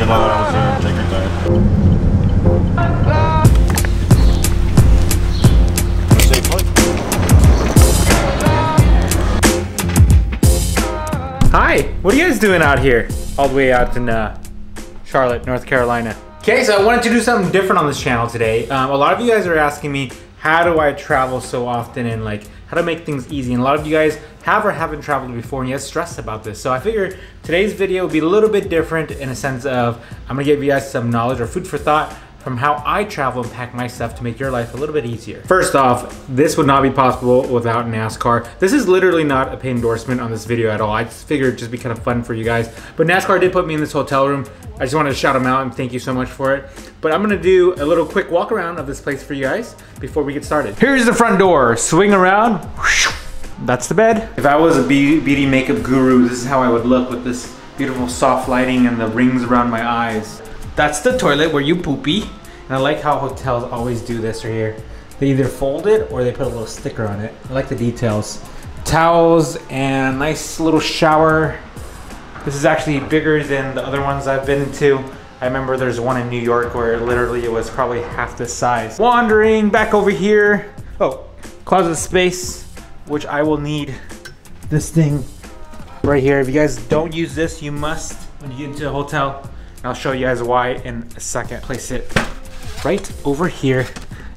while I was here. Take your time. Hi, what are you guys doing out here? All the way out in Charlotte, North Carolina. Okay, so I wanted to do something different on this channel today. A lot of you guys are asking me, how do I travel so often and like how to make things easy? And a lot of you guys have or haven't traveled before and you have stressed about this. So I figured today's video will be a little bit different in a sense of I'm gonna give you guys some knowledge or food for thought from how I travel and pack my stuff to make your life a little bit easier. First off, this would not be possible without NASCAR. This is literally not a paid endorsement on this video at all. I just figured it'd just be kind of fun for you guys. But NASCAR did put me in this hotel room. I just wanted to shout them out and thank you so much for it. But I'm gonna do a little quick walk around of this place for you guys before we get started. Here's the front door. Swing around. That's the bed. If I was a beauty makeup guru, this is how I would look with this beautiful soft lighting and the rings around my eyes. That's the toilet where you poopy. And I like how hotels always do this right here. They either fold it or they put a little sticker on it. I like the details. Towels and nice little shower. This is actually bigger than the other ones I've been to. I remember there's one in New York where literally it was probably half this size. Wandering back over here. Oh, closet space, which I will need this thing right here. If you guys don't use this, you must when you get into a hotel. I'll show you guys why in a second. Place it right over here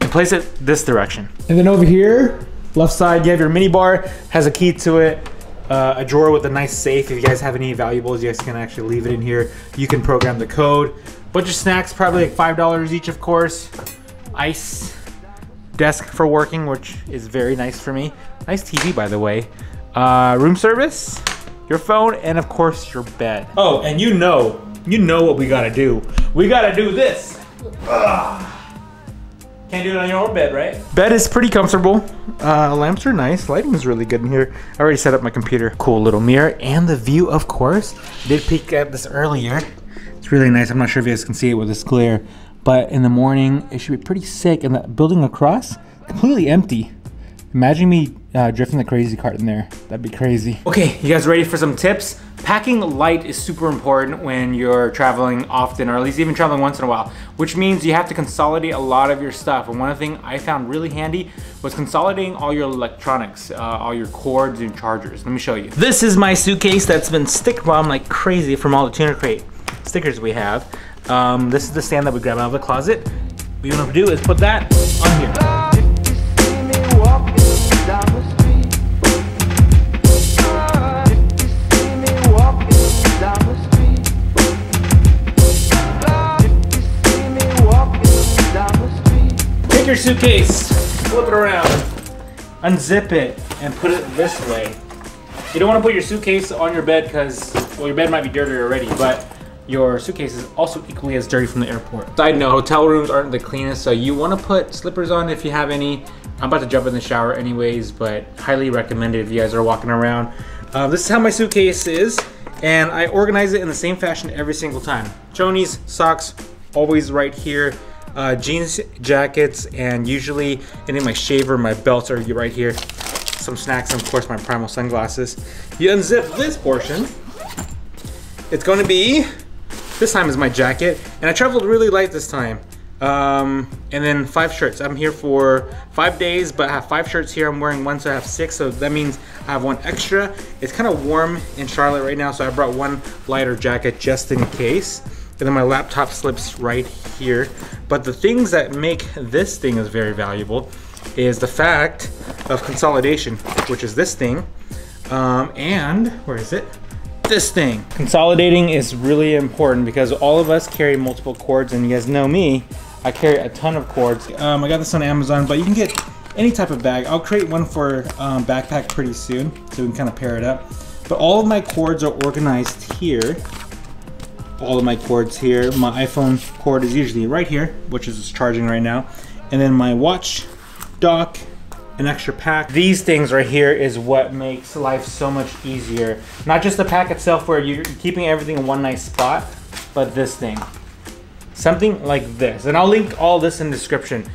and place it this direction. And then over here, left side, you have your mini bar, has a key to it, a drawer with a nice safe. If you guys have any valuables, you guys can actually leave it in here. You can program the code. Bunch of snacks, probably like $5 each, of course. Ice, desk for working, which is very nice for me. Nice TV, by the way. Room service, your phone, and of course your bed. Oh, and you know what we gotta do. We gotta do this. Ugh. Can't do it on your own bed, right? Bed is pretty comfortable. Lamps are nice. Lighting is really good in here. I already set up my computer. Cool little mirror and the view, of course. Did peek at this earlier. It's really nice. I'm not sure if you guys can see it with this glare, but in the morning it should be pretty sick. And that building across, completely empty. Imagine me drifting the crazy cart in there. That'd be crazy. Okay, you guys ready for some tips? Packing light is super important when you're traveling often, or at least even traveling once in a while, which means you have to consolidate a lot of your stuff. And one thing I found really handy was consolidating all your electronics, all your cords and chargers. Let me show you. This is my suitcase that's been stick bombed like crazy from all the Tuner Crate stickers we have. This is the stand that we grabbed out of the closet. What you want to do is put that on here. Your suitcase, flip it around, unzip it, and put it this way. You don't want to put your suitcase on your bed because, well, your bed might be dirty already, but your suitcase is also equally as dirty from the airport. Side note, hotel rooms aren't the cleanest, so you want to put slippers on if you have any. I'm about to jump in the shower anyways, but highly recommended if you guys are walking around. This is how my suitcase is, and I organize it in the same fashion every single time. Chonies, socks, always right here. Jeans, jackets, and usually any of my shaver, my belts are right here. Some snacks, and of course my Primal sunglasses. You unzip this portion. It's going to be, this time is my jacket, and I traveled really light this time. And then 5 shirts. I'm here for 5 days, but I have 5 shirts here. I'm wearing one, so I have 6, so that means I have 1 extra. It's kind of warm in Charlotte right now, so I brought 1 lighter jacket just in case. And then my laptop slips right here. But the things that make this thing is very valuable is the fact of consolidation, which is this thing. And where is it? This thing. Consolidating is really important because all of us carry multiple cords, and you guys know me, I carry a ton of cords. I got this on Amazon, but you can get any type of bag. I'll create one for backpack pretty soon, so we can kind of pair it up. But all of my cords are organized here. All of my cords here. My iPhone cord is usually right here, which is charging right now. And then my watch, dock, an extra pack. These things right here is what makes life so much easier. Not just the pack itself where you're keeping everything in one nice spot, but this thing. Something like this. And I'll link all this in the description.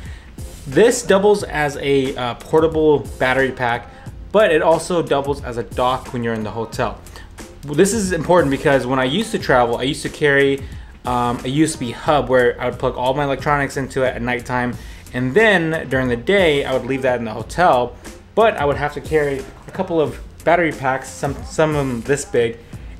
This doubles as a portable battery pack, but it also doubles as a dock when you're in the hotel. This is important because when I used to travel, I used to carry a USB hub where I would plug all my electronics into it at nighttime, and then during the day I would leave that in the hotel, but I would have to carry a couple of battery packs, some of them this big,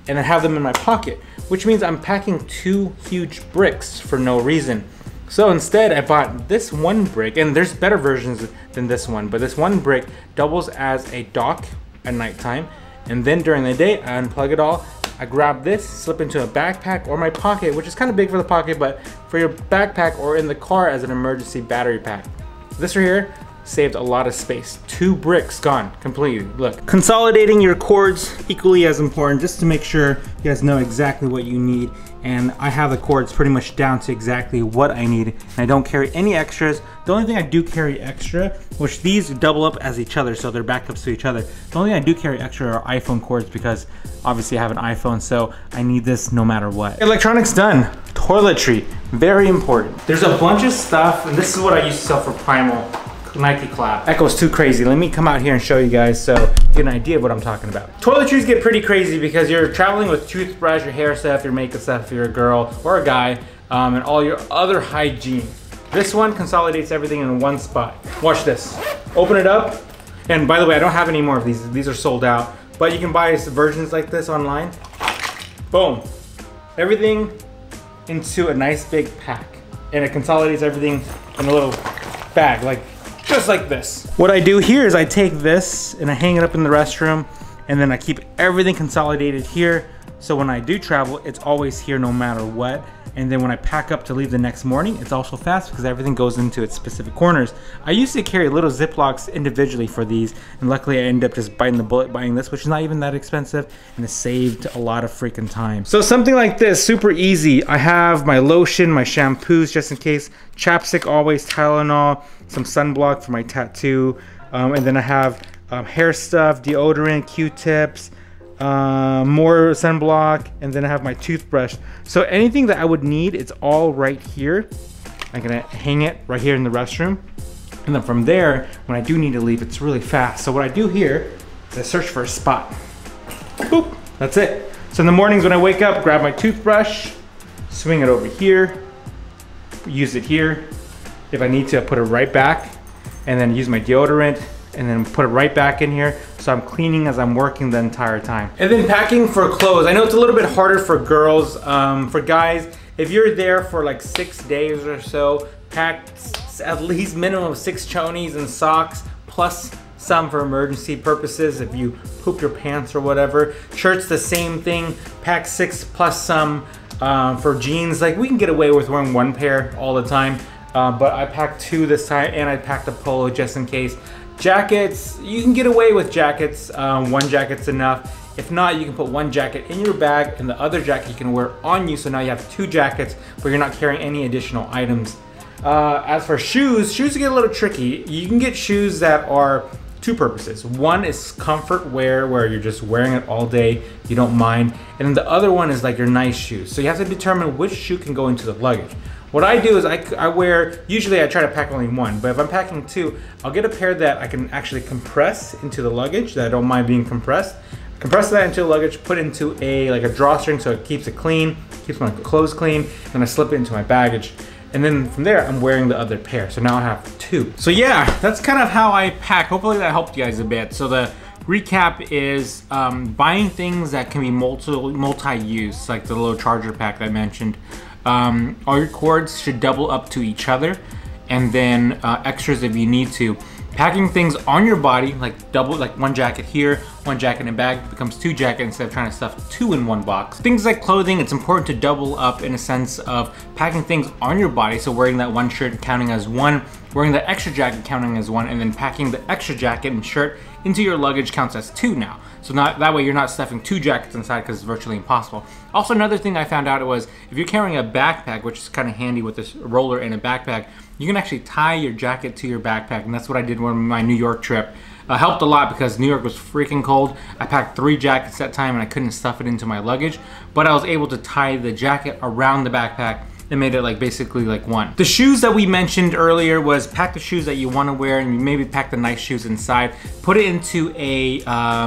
and then have them in my pocket, which means I'm packing 2 huge bricks for no reason. So instead I bought this one brick, and there's better versions than this one, but this one brick doubles as a dock at nighttime, and then during the day I unplug it all. I grab this, slip into a backpack or my pocket, which is kind of big for the pocket, but for your backpack or in the car as an emergency battery pack. This right here saved a lot of space. 2 bricks gone completely. Look, consolidating your cords equally as important, just to make sure you guys know exactly what you need. And I have the cords pretty much down to exactly what I need, and I don't carry any extras. The only thing I do carry extra, which these double up as each other, so they're backups to each other. The only thing I do carry extra are iPhone cords, because obviously I have an iPhone, so I need this no matter what. Electronics done. Toiletry, very important. There's a bunch of stuff, and this is what I used to sell for Primal. Nike collab. Echo's too crazy. Let me come out here and show you guys so you get an idea of what I'm talking about. Toiletries get pretty crazy because you're traveling with toothbrush, your hair stuff, your makeup stuff if you're a girl or a guy, and all your other hygiene. This one consolidates everything in one spot. Watch this. Open it up, and by the way, I don't have any more of these. These are sold out, but you can buy versions like this online. Boom. Everything into a nice big pack, and it consolidates everything in a little bag, like just like this. What I do here is I take this and I hang it up in the restroom, and then I keep everything consolidated here. So when I do travel, it's always here no matter what. And then when I pack up to leave the next morning, it's also fast because everything goes into its specific corners. I used to carry little Ziplocs individually for these, and luckily I ended up just biting the bullet buying this, which is not even that expensive, and it saved a lot of freaking time. So something like this, super easy. I have my lotion, my shampoos just in case, chapstick always, Tylenol, some sunblock for my tattoo, and then I have hair stuff, deodorant, Q-tips, more sunblock, and then I have my toothbrush. So anything that I would need, it's all right here. I'm gonna hang it right here in the restroom, and then from there, when I do need to leave, it's really fast. So what I do here is I search for a spot. Boop, that's it. So in the mornings when I wake up, grab my toothbrush, swing it over here, use it here. If I need to, I put it right back, and then use my deodorant, and then put it right back in here. So I'm cleaning as I'm working the entire time. And then packing for clothes. I know it's a little bit harder for girls. For guys, if you're there for like 6 days or so, pack at least minimum of 6 chonies and socks, plus some for emergency purposes if you poop your pants or whatever. Shirts, the same thing. Pack 6 plus some for jeans. Like, we can get away with wearing 1 pair all the time, but I packed 2 this time, and I packed a polo just in case. Jackets, you can get away with jackets. 1 jacket's enough. If not, you can put 1 jacket in your bag, and the other jacket you can wear on you, so now you have 2 jackets, but you're not carrying any additional items. As for shoes get a little tricky. You can get shoes that are 2 purposes. One is comfort wear, where you're just wearing it all day, you don't mind. And then the other one is like your nice shoes. So you have to determine which shoe can go into the luggage. What I do is I wear, usually I try to pack only 1, but if I'm packing 2, I'll get a pair that I can actually compress into the luggage, that I don't mind being compressed. Compress that into the luggage, put into like a drawstring so it keeps it clean, keeps my clothes clean, then I slip it into my baggage. And then from there, I'm wearing the other pair. So now I have 2. So yeah, that's kind of how I pack. Hopefully that helped you guys a bit. So the recap is buying things that can be multi-use, like the little charger pack that I mentioned. All your cords should double up to each other, and then extras if you need to. Packing things on your body, like 1 jacket here, 1 jacket in a bag, becomes 2 jackets instead of trying to stuff 2 in 1 box. Things like clothing, it's important to double up in a sense of packing things on your body, so wearing that 1 shirt counting as 1, wearing the extra jacket counting as 1, and then packing the extra jacket and shirt into your luggage counts as 2 now. So that way you're not stuffing 2 jackets inside, because it's virtually impossible. Also, another thing I found out was if you're carrying a backpack, which is kind of handy with this roller and a backpack, you can actually tie your jacket to your backpack, and that's what I did on my New York trip. Helped a lot because New York was freaking cold. I packed 3 jackets that time and I couldn't stuff it into my luggage, but I was able to tie the jacket around the backpack it made it like basically like one. The shoes that we mentioned earlier was pack the shoes that you want to wear and maybe pack the nice shoes inside. Put it into a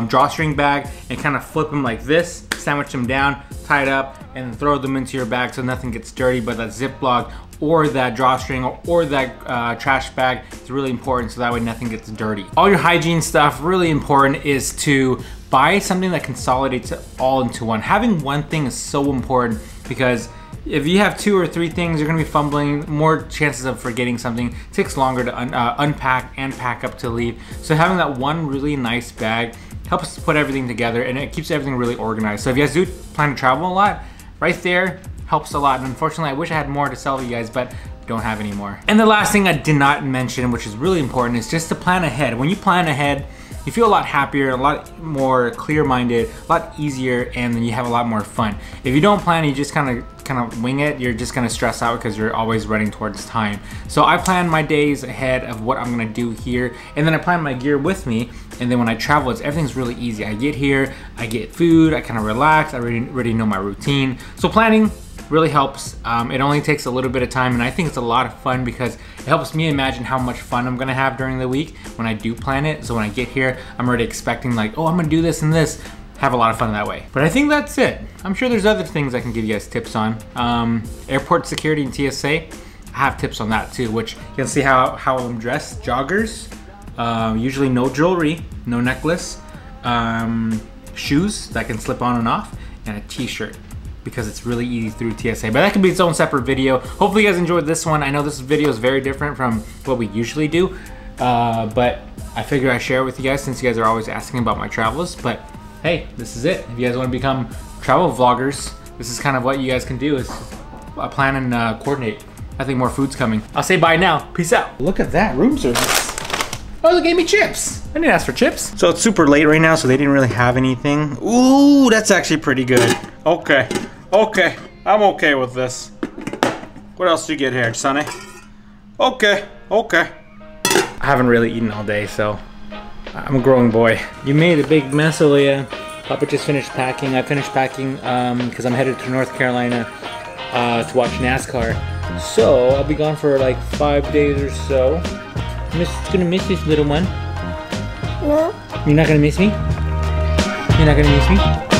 drawstring bag and kind of flip them like this, sandwich them down, tie it up, and throw them into your bag so nothing gets dirty. But that Ziploc or that drawstring or that trash bag is really important so that way nothing gets dirty. All your hygiene stuff, really important, is to buy something that consolidates it all into one. Having one thing is so important because if you have 2 or 3 things, you're gonna be fumbling, more chances of forgetting something. It takes longer to unpack and pack up to leave. So having that one really nice bag helps put everything together and it keeps everything really organized. So if you guys do plan to travel a lot, right there helps a lot. And unfortunately, I wish I had more to sell you guys, but don't have any more. And the last thing I did not mention, which is really important, is just to plan ahead. When you plan ahead, you feel a lot happier, a lot more clear-minded, a lot easier, and then you have a lot more fun. If you don't plan, you just kind of wing it, you're just gonna stress out because you're always running towards time. So I plan my days ahead of what I'm gonna do here, and then I plan my gear with me, and then when I travel, everything's really easy. I get here, I get food, I kind of relax, I already know my routine. So planning really helps. It only takes a little bit of time, and I think it's a lot of fun because it helps me imagine how much fun I'm gonna have during the week when I do plan it. So when I get here, I'm already expecting like, oh, I'm gonna do this and this. Have a lot of fun that way. But I think that's it. I'm sure there's other things I can give you guys tips on. Airport security and TSA, I have tips on that too, which you can see how I'm dressed. Joggers, usually no jewelry, no necklace, shoes that can slip on and off, and a t-shirt, because it's really easy through TSA. But that could be its own separate video. Hopefully you guys enjoyed this one. I know this video is very different from what we usually do, but I figure I share it with you guys since you guys are always asking about my travels. But hey, this is it. If you guys want to become travel vloggers, this is kind of what you guys can do, is plan and coordinate. I think more food's coming. I'll say bye now. Peace out. Look at that room service. Oh, they gave me chips. I didn't ask for chips. So it's super late right now, so they didn't really have anything. Ooh, that's actually pretty good. Okay, okay, I'm okay with this. What else do you get here, Sonny? Okay, okay. I haven't really eaten all day, so I'm a growing boy. You made a big mess, Aaliyah. Papa just finished packing. I finished packing because I'm headed to North Carolina to watch NASCAR. So I'll be gone for like 5 days or so. It's gonna miss this little one. No. You're not gonna miss me? You're not gonna miss me?